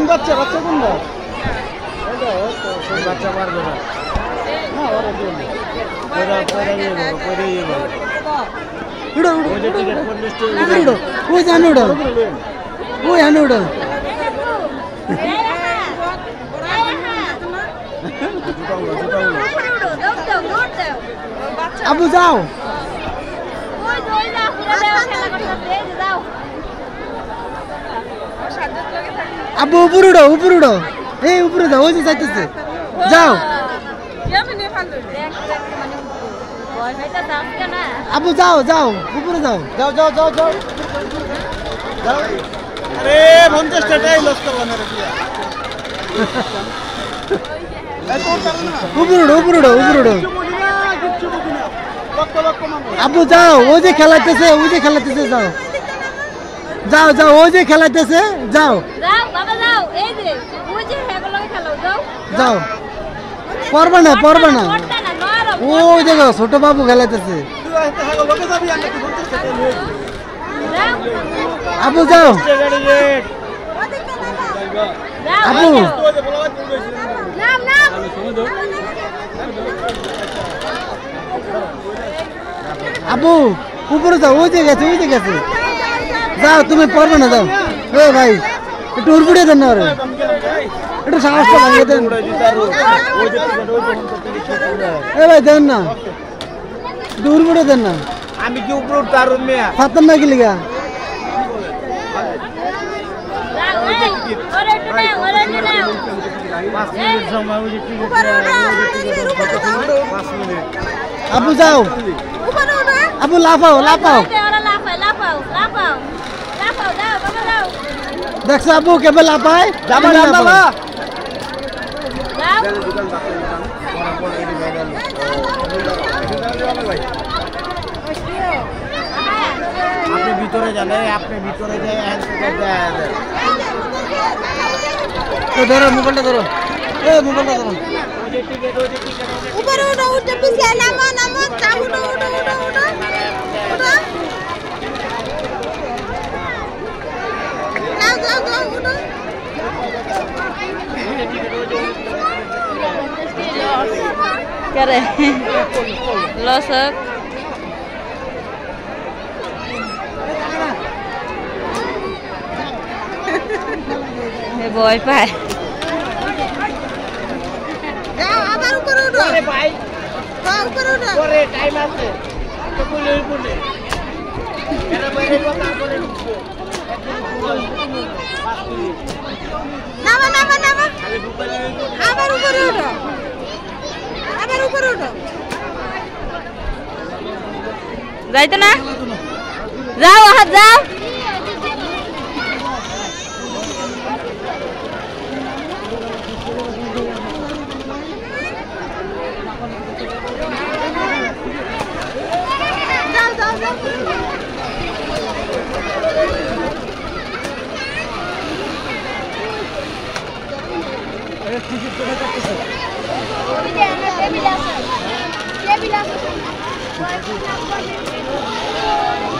বাচ্চা বাচ্চা কোনটা বাচ্চা পারবে না আবু যাও আবু উপরে উঠো এই উপরে যাও ওই যে যাইতেছে যাও আবু যাও যাও উপরে যাও যাও যাও যাও যাও আরে 50 টাকাই লস করব না রে উপরে উঠো আবু যাও ওই যে খেলাইতেছে যাও যাও যাও ওই যে খেলাইতেছে যাও যাও বাবা যাও এই যে ওই যে হেগুলোকে খেলাও যাও যাও পারবে না ওই দেখো ছোট বাবু খেলাইতেছে আবু যাও আবু আবু উপরে যাও ওই যে গেছে যাও তুমি পারবে না যাও এ ভাই একটু উড়ে দেন না ওরে একটু সাহসটা ভাঙিয়ে দেন এ ভাই দেন না দূর উড়ে দেন না আমি কি উপরে উঠতে পারব না ফাতন না কি লিগা আবু যাও আবু লাফাও দেখছো আবু কেবল লাফায় আপনি ভিতরে যান ধরো মোবাইলটা ধরো উপরে উঠো পিছিয়ে নামো উঠো যাও উঠো करे लो सब ये बॉय पाए जाओ আবার উপরে উঠো আরে ভাই যাও উপরে উঠো পরে টাইম আছে তো বলে এরা বাইরে কথা বলে ঢুকবো নামা আবার উপরে উঠো যাইতো না যাও হাত যাও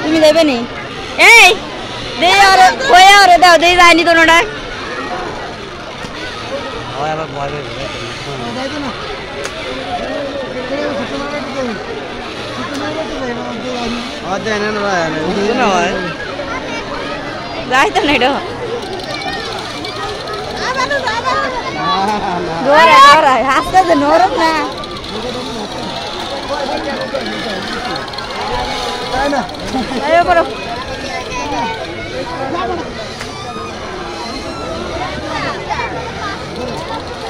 তুমি দেবে নি এই দে আর কই আর দাও দে যায়নি তো নড়া ওই আবার ভয় পেয়ে যাইতো না আর দেন না ভাই না ভাই যাইতো না এটা Dora, hasta de norak na. Ayo bro.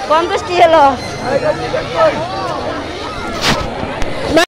Quantos tilos?